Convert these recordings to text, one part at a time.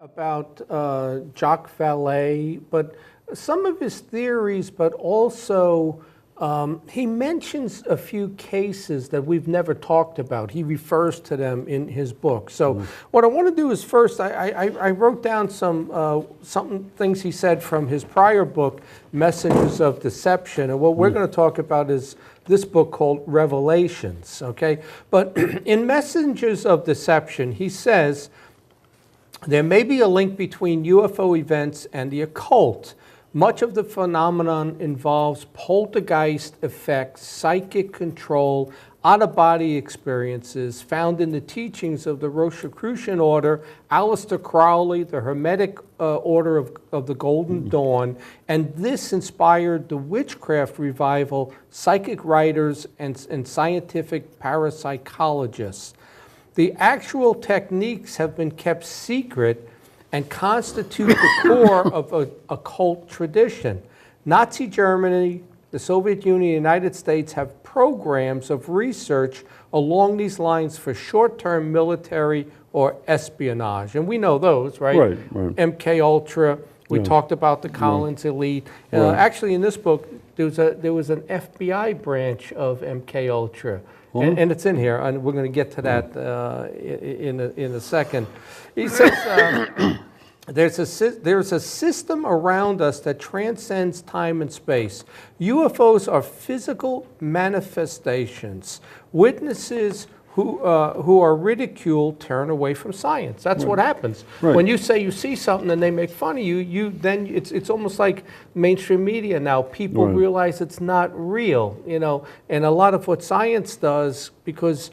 about Jacques Vallee, but some of his theories, but also he mentions a few cases that we've never talked about. He refers to them in his book. So what I want to do is first, I wrote down some things he said from his prior book, Messengers of Deception, and what we're going to talk about is this book called Revelations, okay? But in Messengers of Deception, he says, there may be a link between UFO events and the occult. Much of the phenomenon involves poltergeist effects, psychic control, out-of-body experiences found in the teachings of the Rosicrucian order, Aleister Crowley, the Hermetic order of the Golden Dawn, and this inspired the witchcraft revival, psychic writers, and scientific parapsychologists. The actual techniques have been kept secret and constitute the core of an occult tradition. Nazi Germany, the Soviet Union, the United States have programs of research along these lines for short-term military or espionage. And we know those, right? Right. MK Ultra, we talked about the Collins Elite. Actually, in this book, there was an FBI branch of MK Ultra. And it's in here, and we're going to get to that in a second. He says there's a system around us that transcends time and space. UFOs are physical manifestations. Witnesses who are ridiculed turn away from science. That's what happens. When you say you see something and they make fun of you, then it's almost like mainstream media now. People realize it's not real, you know. And a lot of what science does, because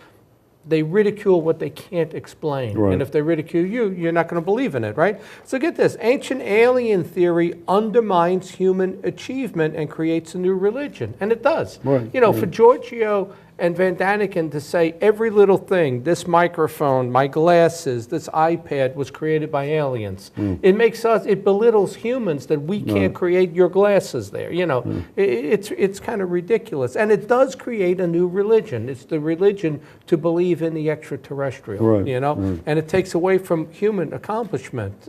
they ridicule what they can't explain. And if they ridicule you, you're not going to believe in it, right? So get this. Ancient alien theory undermines human achievement and creates a new religion. And it does. You know, for Giorgio and Van Daniken to say every little thing, this microphone, my glasses, this iPad was created by aliens. It belittles humans that we can't create your glasses there. You know, it's kind of ridiculous. And it does create a new religion. It's the religion to believe in the extraterrestrial, you know, and it takes away from human accomplishment.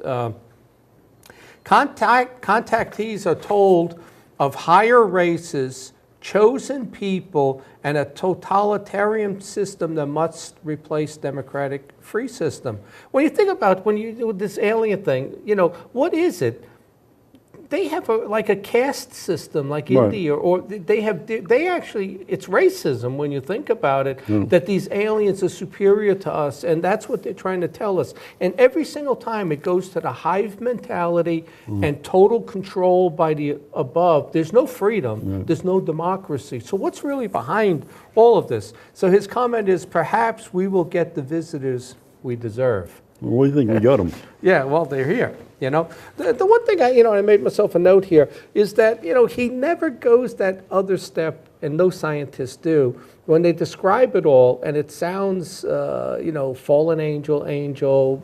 Contactees are told of higher races, chosen people, and a totalitarian system that must replace democratic free system. When you think about when you do this alien thing, you know, what is it? They have like a caste system like India, or they actually, it's racism when you think about it, that these aliens are superior to us, and that's what they're trying to tell us. And every single time it goes to the hive mentality and total control by the above. There's no freedom, there's no democracy. So what's really behind all of this? So his comment is, perhaps we will get the visitors we deserve. Well, what do you think we got them? Yeah, well, they're here. You know, the one thing I made myself a note here is that, you know, he never goes that other step, and no scientists do, when they describe it all, and it sounds, you know, fallen angel,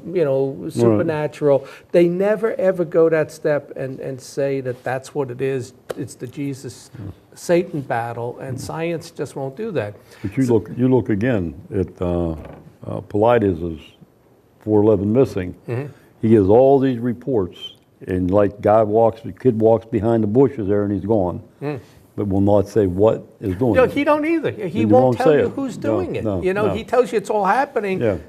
you know, supernatural. They never ever go that step and say that that's what it is. It's the Jesus-Satan battle, and science just won't do that. But you look again at Paulides' 411 missing. He gives all these reports, and like the kid walks behind the bushes there, and he's gone. But will not say what is doing it. He don't either. He won't tell you who's doing it. You know, he tells you it's all happening.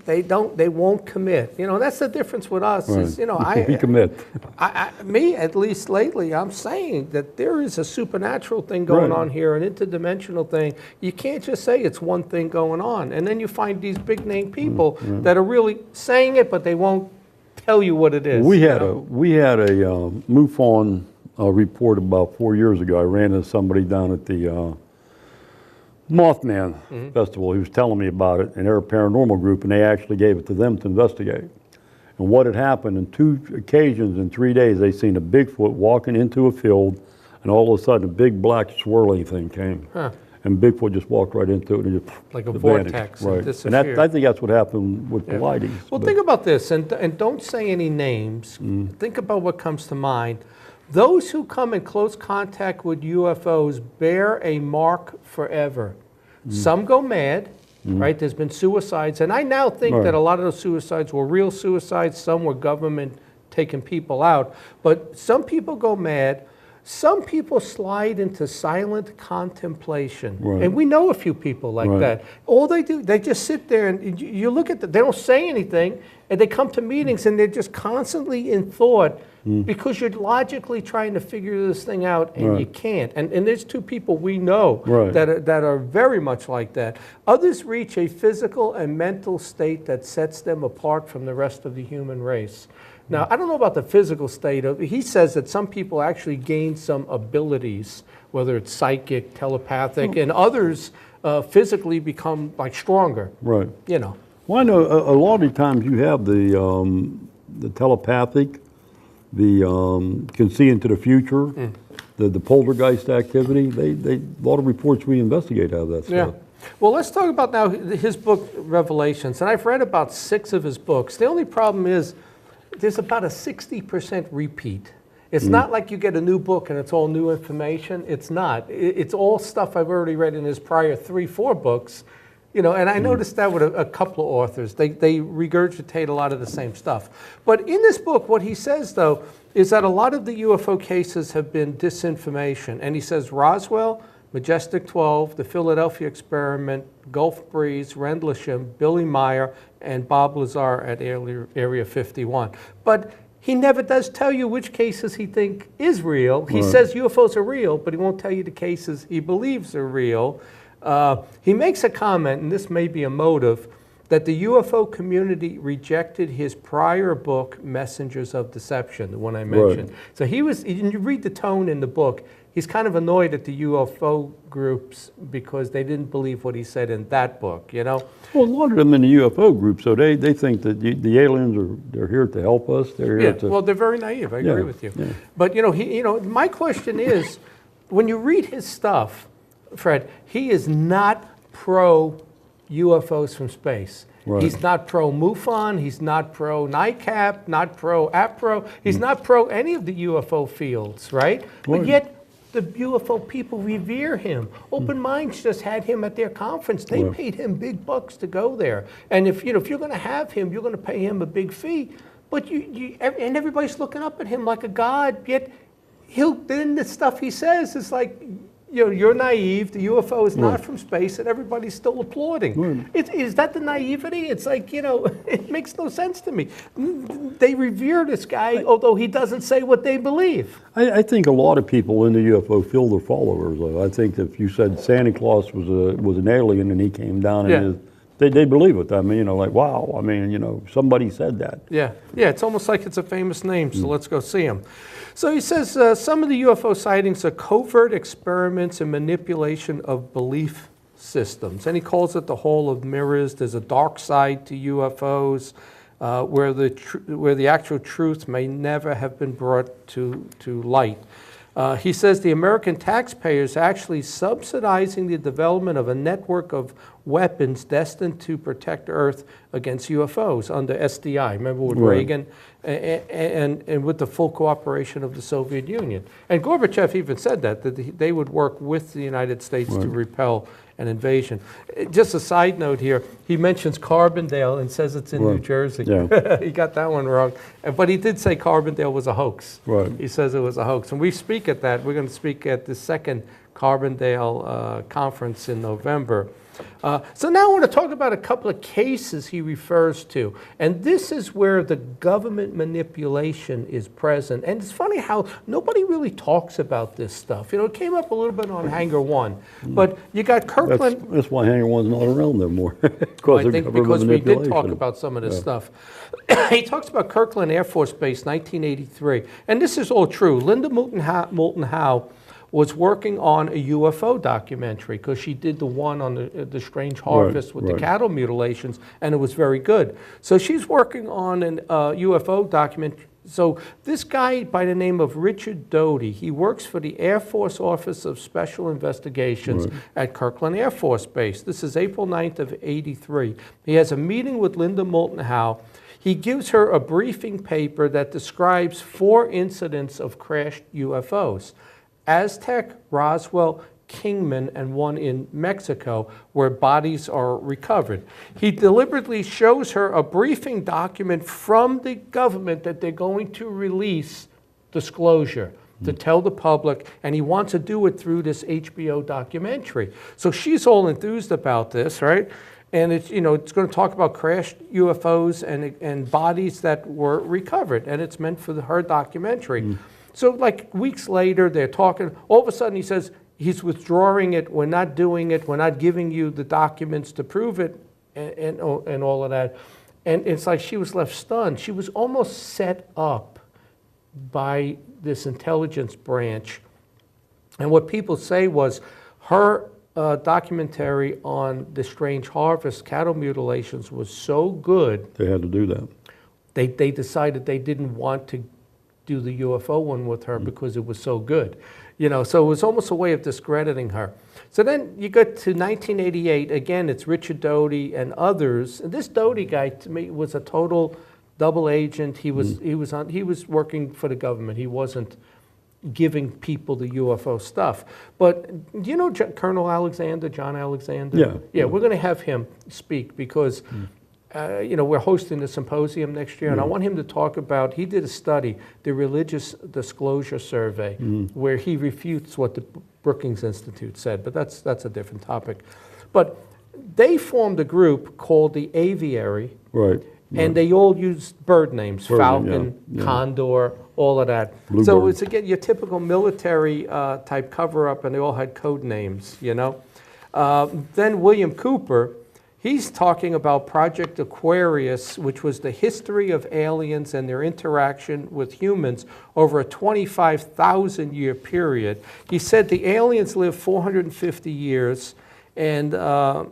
They won't commit. You know, that's the difference with us. Is, you know, we commit. Me, at least lately, I'm saying that there is a supernatural thing going on here, an interdimensional thing. You can't just say it's one thing going on. And then you find these big name people that are really saying it, but they won't tell you what it is. We had a MUFON report about 4 years ago. I ran into somebody down at the Mothman Festival. He was telling me about it, and they're a paranormal group, and they actually gave it to them to investigate. And what had happened, in 2 occasions in 3 days, they seen a Bigfoot walking into a field, and all of a sudden a big black swirling thing came. And Bigfoot just walked right into it and just like a vortex, and disappeared. And I think that's what happened with Paulides. Well, think about this, and don't say any names. Think about what comes to mind. Those who come in close contact with UFOs bear a mark forever. Some go mad, right? There's been suicides, and I now think that a lot of those suicides were real suicides. Some were government taking people out, but some people go mad. Some people slide into silent contemplation, and we know a few people like that. All they do, they just sit there, and you look at them, they don't say anything, and they come to meetings, and they're just constantly in thought, because you're logically trying to figure this thing out, and you can't. And there's two people we know that are very much like that. Others reach a physical and mental state that sets them apart from the rest of the human race. Now, I don't know about the physical state of, he says that some people actually gain some abilities, whether it's psychic, telepathic, and others physically become like stronger. Right. You know. Well, I know a lot of times you have the telepathic, the can see into the future, the poltergeist activity. A lot of reports we investigate have that stuff. Yeah. Well, let's talk about now his book, Revelations. And I've read about 6 of his books. The only problem is, there's about a 60% repeat. It's not like you get a new book and it's all new information. It's not. It's all stuff I've already read in his prior 3-4 books. You know, and I noticed that with a couple of authors. They regurgitate a lot of the same stuff. But in this book, what he says, though, is that a lot of the UFO cases have been disinformation. And he says Roswell, Majestic 12, the Philadelphia Experiment, Gulf Breeze, Rendlesham, Billy Meyer, and Bob Lazar at Area 51. But he never does tell you which cases he thinks is real. He says UFOs are real, but he won't tell you the cases he believes are real. He makes a comment, and this may be a motive, that the UFO community rejected his prior book, Messengers of Deception, the one I mentioned. So he was, and you read the tone in the book, he's kind of annoyed at the UFO groups because they didn't believe what he said in that book, you know? Well, a lot of them in the UFO group, so they think that the aliens they're here to help us. They're here to... Well, they're very naive. I agree with you. Yeah. But my question is, when you read his stuff, Fred, he is not pro UFOs from space. He's not pro MUFON. He's not pro NICAP. Not pro APRO. He's not pro any of the UFO fields, right? But yet, the UFO people revere him. Open Minds just had him at their conference. They paid him big bucks to go there. And if you're going to have him, you're going to pay him a big fee. But and everybody's looking up at him like a god. Yet then the stuff he says is like, you're naive. The UFO is not from space, and everybody's still applauding. Is that the naivety? It's like, it makes no sense to me. They revere this guy, although he doesn't say what they believe. I think a lot of people in the UFO feel their followers, though. I think if you said Santa Claus was an alien and he came down and they believe it. I mean, like, wow. I mean, somebody said that. Yeah, it's almost like it's a famous name, so let's go see him. So he says some of the UFO sightings are covert experiments and manipulation of belief systems. And he calls it the Hall of Mirrors. There's a dark side to UFOs where the actual truth may never have been brought to light. He says the American taxpayers actually subsidizing the development of a network of weapons destined to protect Earth against UFOs under SDI. Remember with Reagan? And with the full cooperation of the Soviet Union. And Gorbachev even said that they would work with the United States to repel an invasion. Just a side note here, he mentions Carbondale and says it's in New Jersey. He got that one wrong. But he did say Carbondale was a hoax. He says it was a hoax. And we speak at that. We're going to speak at the second Carbondale conference in November. So now I want to talk about a couple of cases he refers to. And this is where the government manipulation is present. And it's funny how nobody really talks about this stuff. It came up a little bit on Hangar 1. But you got Kirkland. That's why Hangar 1's not around no more. I think because we did talk about some of this stuff. He talks about Kirkland Air Force Base, 1983. And this is all true. Linda Moulton Howe was working on a UFO documentary because she did the one on the Strange Harvest with the cattle mutilations, and it was very good. So she's working on an UFO documentary. So this guy by the name of Richard Doty, he works for the Air Force Office of Special Investigations at Kirkland Air Force Base. This is April 9th of '83. He has a meeting with Linda Moulton Howe. He gives her a briefing paper that describes 4 incidents of crashed UFOs. Aztec, Roswell, Kingman and one in Mexico, where bodies are recovered. He deliberately shows her a briefing document from the government that they're going to release disclosure to tell the public, and he wants to do it through this HBO documentary. So she's all enthused about this, right? And it's, you know, it's going to talk about crashed UFOs and bodies that were recovered, and it's meant for her documentary. So like weeks later, they're talking, all of a sudden he says he's withdrawing it, we're not doing it, we're not giving you the documents to prove it, and all of that. And it's like she was left stunned. She was almost set up by this intelligence branch. And what people say was her documentary on the strange harvest cattle mutilations was so good. They had to do that. They decided they didn't want to do the UFO one with her because it was so good. You know, so it was almost a way of discrediting her. So then you get to 1988, again, it's Richard Doty and others. And this Doty guy, to me, was a total double agent. He was working for the government. He wasn't giving people the UFO stuff. But do you know Colonel Alexander, John Alexander? Yeah, we're going to have him speak because you know, we're hosting the symposium next year, and I want him to talk about, he did a study, the Religious Disclosure Survey, where he refutes what the Brookings Institute said, but that's a different topic. But they formed a group called the Aviary, and they all used bird names, falcon, condor, all of that. Bluebird. So it's, again, your typical military type cover-up, and they all had code names, you know. Then William Cooper, he's talking about Project Aquarius, which was the history of aliens and their interaction with humans over a 25,000-year period. He said the aliens lived 450 years, and the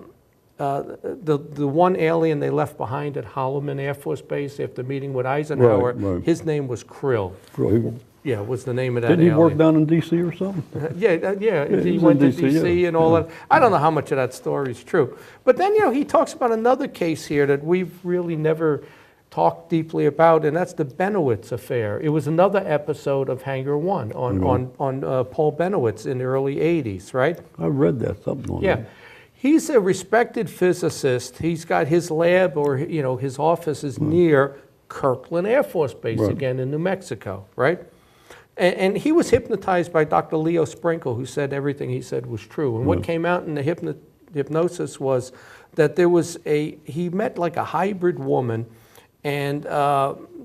one alien they left behind at Holloman Air Force Base after meeting with Eisenhower, his name was Krill. Yeah, was the name of that alien. Didn't he work down in D.C. or something? Yeah, he went to D.C. and all that. I don't know how much of that story is true. But then, you know, he talks about another case here that we've really never talked deeply about, and that's the Benowitz affair. It was another episode of Hangar One on Paul Benowitz in the early 80s, right? I read that, something on that. He's a respected physicist. He's got his lab, or, you know, his office is near Kirkland Air Force Base, again in New Mexico, right? And he was hypnotized by Dr. Leo Sprinkle, who said everything he said was true. And what came out in the hypnosis was that there was he met like a hybrid woman, and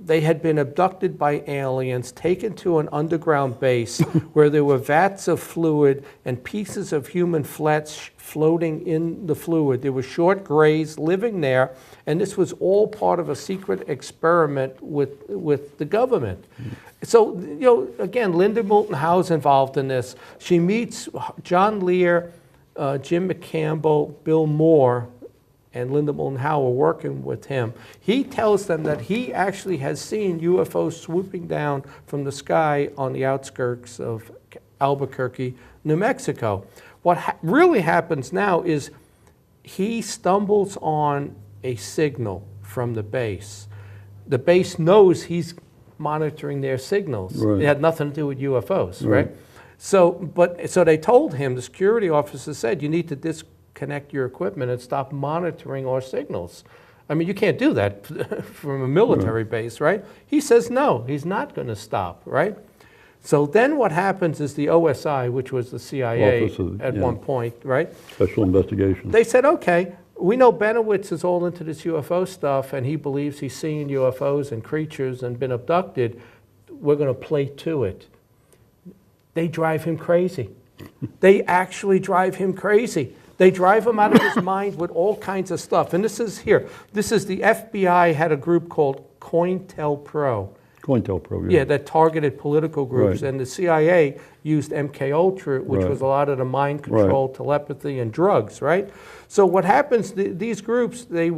they had been abducted by aliens, taken to an underground base where there were vats of fluid and pieces of human flesh floating in the fluid. There were short grays living there, and this was all part of a secret experiment with the government. So, you know, again, Linda Moulton Howe's involved in this. She meets John Lear, Jim McCampbell, Bill Moore, and Linda Moulton Howe are working with him. He tells them that he actually has seen UFOs swooping down from the sky on the outskirts of Albuquerque, New Mexico. What really happens now is he stumbles on a signal from the base. The base knows he's monitoring their signals. It had nothing to do with UFOs, right? So they told him, the security officer said, you need to disconnect your equipment and stop monitoring our signals. I mean, you can't do that from a military base, right? He says no, he's not going to stop, right? So then what happens is the OSI, which was the CIA at one point, right? Special Investigation. They said, okay, we know Benowitz is all into this UFO stuff, and he believes he's seen UFOs and creatures and been abducted. We're going to play to it. They drive him crazy. They actually drive him crazy. They drive him out of his mind with all kinds of stuff. And this is here. This is the FBI had a group called COINTELPRO. COINTELPRO, Yeah, that targeted political groups. And the CIA used MKUltra, which was a lot of the mind control, telepathy, and drugs, right? So what happens, these groups, they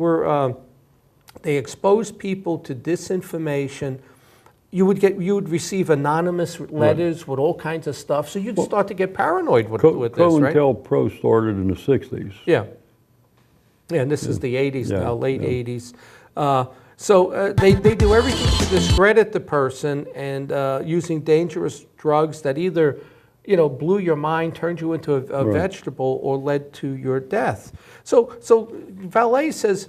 exposed people to disinformation. You would receive anonymous letters with all kinds of stuff, so you'd start to get paranoid with this, right? COINTELPRO started in the 60s. Yeah, and this is the 80s now, late 80s. So they do everything to discredit the person, and using dangerous drugs that either blew your mind, turned you into a vegetable, or led to your death. So Vallee says,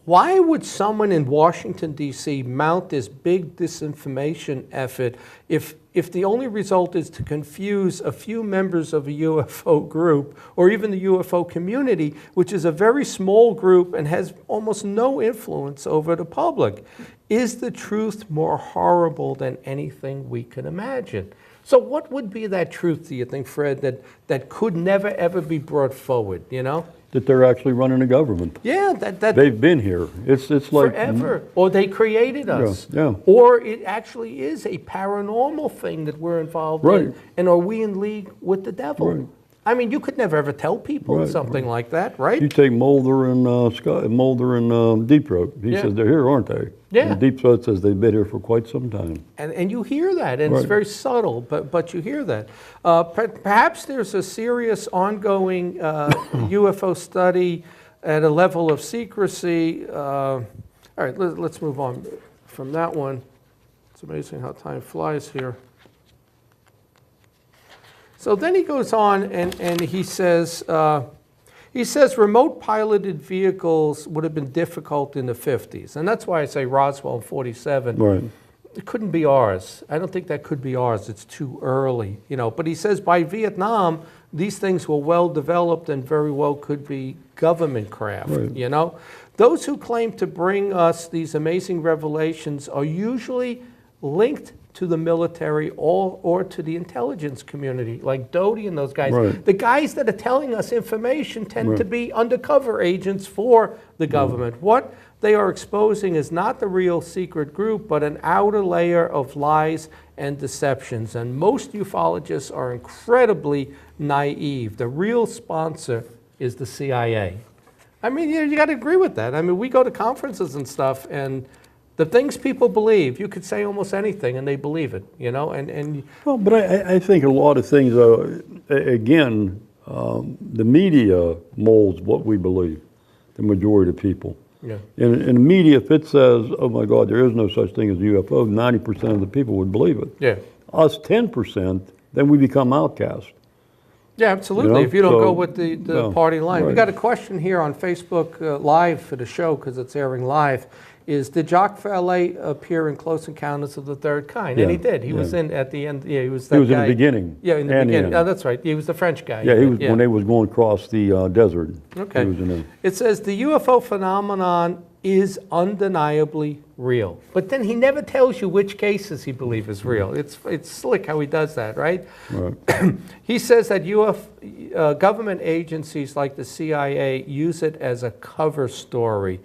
why would someone in Washington, D.C. mount this big disinformation effort if the only result is to confuse a few members of a UFO group, or even the UFO community, which is a very small group and has almost no influence over the public? Is the truth more horrible than anything we can imagine? So what would be that truth, do you think, Fred, that could never, ever be brought forward, That they're actually running a government. Yeah, that They've been here. It's like forever. Or they created us. Yeah. Or it actually is a paranormal thing that we're involved in. And are we in league with the devil? Right. I mean, you could never ever tell people something like that, right? You take Mulder and Deep Throat. He says they're here, aren't they? Yeah. And Deep Throat says they've been here for quite some time. And you hear that, and it's very subtle, but you hear that. Perhaps there's a serious ongoing UFO study at a level of secrecy. All right, let's move on from that one. It's amazing how time flies here. So then he goes on and he says remote piloted vehicles would have been difficult in the 50s. And that's why I say Roswell in 47. Right. It couldn't be ours. I don't think that could be ours. It's too early, But he says by Vietnam, these things were well developed and very well could be government craft, Those who claim to bring us these amazing revelations are usually linked to the military or to the intelligence community, like Doty and those guys. Right. The guys that are telling us information tend to be undercover agents for the government. What they are exposing is not the real secret group, but an outer layer of lies and deceptions. And most ufologists are incredibly naive. The real sponsor is the CIA. I mean, you got to agree with that. I mean, we go to conferences and stuff, and the things people believe, you could say almost anything and they believe it, Well, but I think a lot of things, again, the media molds what we believe, the majority of people. Yeah. In the media, if it says, oh my God, there is no such thing as a UFO, 90% of the people would believe it. Yeah. Us 10%, then we become outcast. Yeah, absolutely. If you don't go with the party line. Right. We got a question here on Facebook Live for the show, because it's airing live. Did Jacques Vallee appear in Close Encounters of the Third Kind? And he did. He was in at the end. Yeah, he was that guy. He was in the beginning. Yeah, in the beginning. Oh, that's right. He was the French guy. Yeah, he was when they was going across the desert. Okay. He was in there. It says the UFO phenomenon is undeniably real. But then he never tells you which cases he believes is real. It's slick how he does that, right? Right. He says that government agencies like the CIA use it as a cover story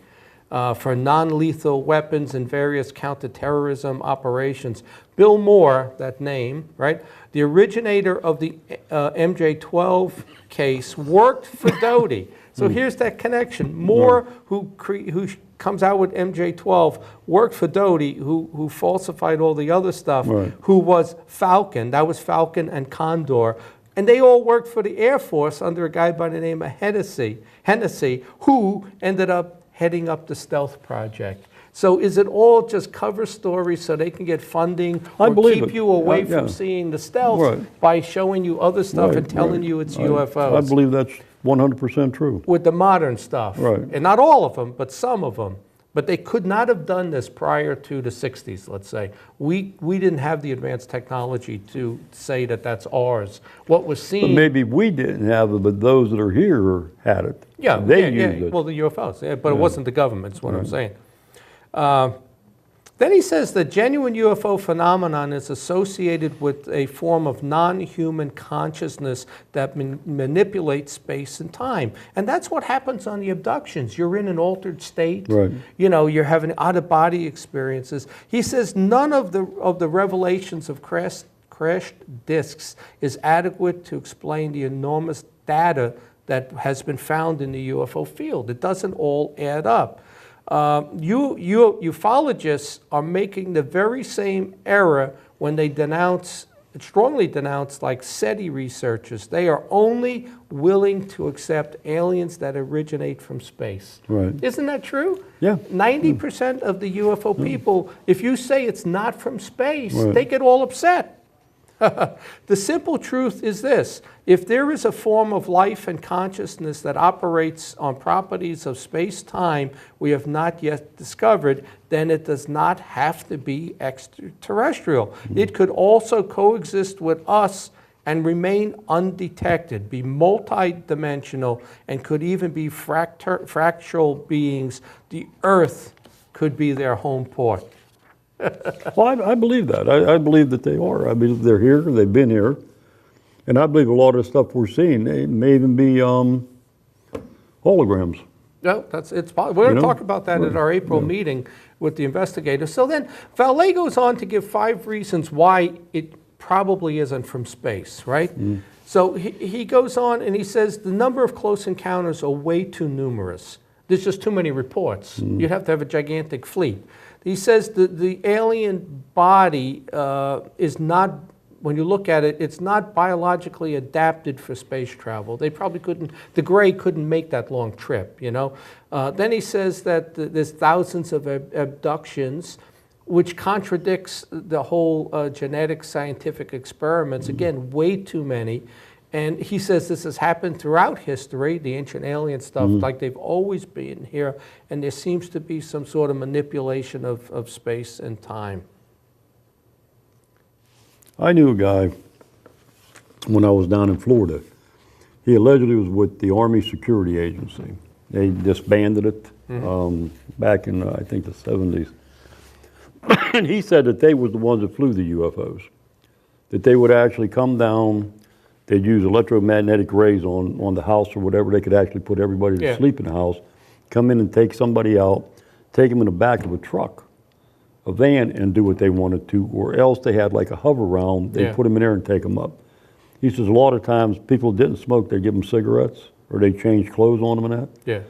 for non-lethal weapons and various counterterrorism operations. Bill Moore, that name, right? The originator of the MJ-12 case worked for Doty. So here's that connection. Moore, who comes out with MJ-12, worked for Doty, who falsified all the other stuff, who was Falcon. That was Falcon and Condor. And they all worked for the Air Force under a guy by the name of Hennessy, who ended up heading up the stealth project. So is it all just cover stories so they can get funding or keep you away from seeing the stealth by showing you other stuff and telling you it's UFOs? I believe that's 100% true. With the modern stuff. Right. And not all of them, but some of them. But they could not have done this prior to the 60s, let's say. We didn't have the advanced technology to say that that's ours. What was seen... But maybe we didn't have it, but those that are here had it. Yeah, they used it. Well, the UFOs, but it wasn't the government, is what I'm saying. Then he says the genuine UFO phenomenon is associated with a form of non-human consciousness that manipulates space and time. And that's what happens on the abductions. You're in an altered state. Right. You're having out-of-body experiences. He says none of the revelations of crashed disks is adequate to explain the enormous data that has been found in the UFO field. It doesn't all add up. Ufologists are making the very same error when they strongly denounce like SETI researchers. They are only willing to accept aliens that originate from space. Right. Isn't that true? Yeah. 90% of the UFO people, if you say it's not from space, they get all upset. The simple truth is this: if there is a form of life and consciousness that operates on properties of space-time we have not yet discovered, then it does not have to be extraterrestrial. It could also coexist with us and remain undetected, be multidimensional, and could even be fractal beings. The Earth could be their home port. Well, I believe that. I believe that they are. I believe they're here, they've been here. And I believe a lot of the stuff we're seeing, they may even be holograms. No, it's possible. We're going to talk about that at our April meeting with the investigators. So then Vallee goes on to give 5 reasons why it probably isn't from space, right? So he goes on and he says the number of close encounters are way too numerous. There's just too many reports. You'd have to have a gigantic fleet. He says the alien body is not, when you look at it, it's not biologically adapted for space travel. They probably couldn't, the gray couldn't make that long trip, you know? Then he says that there's thousands of abductions, which contradicts the whole genetic scientific experiments. Again, way too many. And he says this has happened throughout history, the ancient alien stuff, like they've always been here, and there seems to be some sort of manipulation of space and time. I knew a guy when I was down in Florida. He allegedly was with the Army Security Agency. They disbanded it back in, I think, the 70s. And he said that they were the ones that flew the UFOs, that they would actually come down. They'd use electromagnetic rays on the house or whatever. They could actually put everybody to sleep in the house, come in and take somebody out, take them in the back of a truck, a van, and do what they wanted to, or else they had like a hover round. They'd put them in there and take them up. He says a lot of times people didn't smoke. They'd give them cigarettes or they'd change clothes on them and that. Yeah.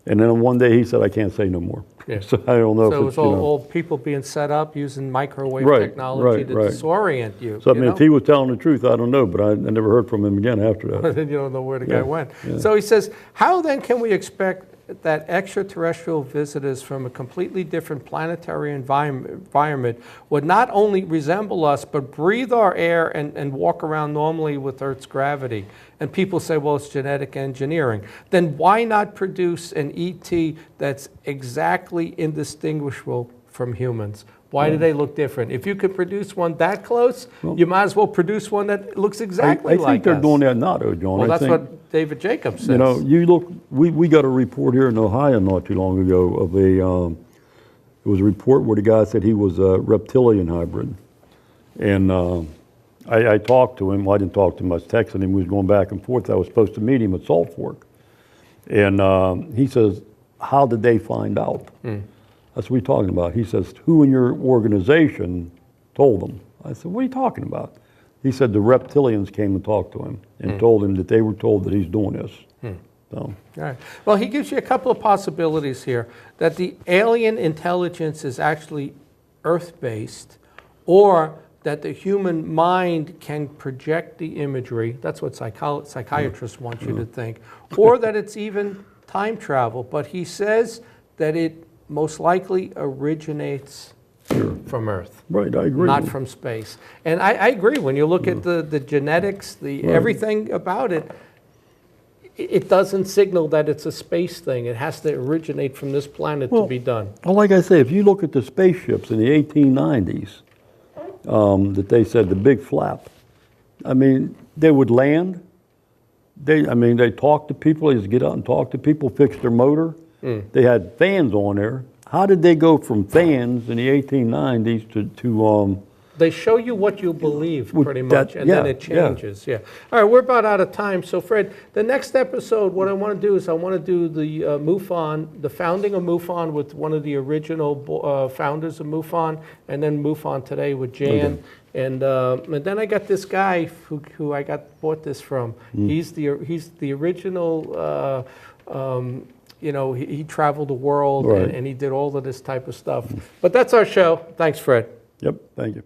And then one day he said, I can't say no more. Yeah. So I don't know so if it was all people being set up using microwave technology to disorient you. So I mean, if he was telling the truth, I don't know, but I never heard from him again after that. Then you don't know where the guy went. So he says, how then can we expect that extraterrestrial visitors from a completely different planetary environment would not only resemble us, but breathe our air and walk around normally with Earth's gravity? And people say, well, it's genetic engineering. Then why not produce an ET that's exactly indistinguishable from humans? Why do they look different? If you could produce one that close, you might as well produce one that looks exactly like us. I think they're doing that now, though, John. Well, that's what David Jacobs says. You know, you look, we got a report here in Ohio not too long ago of it was a report where the guy said he was a reptilian hybrid. And I talked to him. Well, I didn't talk to him. I was texting him. We was going back and forth. I was supposed to meet him at Salt Fork. And he says, how did they find out? That's what we're talking about. He says, who in your organization told them? I said, what are you talking about? He said the reptilians came and talked to him and told him that they were told that he's doing this. So. All right. Well, he gives you a couple of possibilities here, that the alien intelligence is actually Earth-based, or that the human mind can project the imagery. That's what psychiatrists want you to think. Or that it's even time travel. But he says that it most likely originates from Earth. Right, I agree. Not from space. And I agree. When you look at the genetics, everything about it, it doesn't signal that it's a space thing. It has to originate from this planet to be done. Well, like I say, if you look at the spaceships in the 1890s, that they said the big flap, I mean, they would land. They talk to people. They just get out and talk to people, fix their motor. They had fans on there. How did they go from fans in the 1890s to They show you what you believe, pretty much, and then it changes. Yeah. All right, we're about out of time. So, Fred, the next episode, what I want to do is I want to do the MUFON, the founding of MUFON with one of the original founders of MUFON, and then MUFON today with Jan. Okay. And then I got this guy who I bought this from. He's the original. You know, he traveled the world and he did all of this type of stuff. But that's our show. Thanks, Fred. Yep, thank you.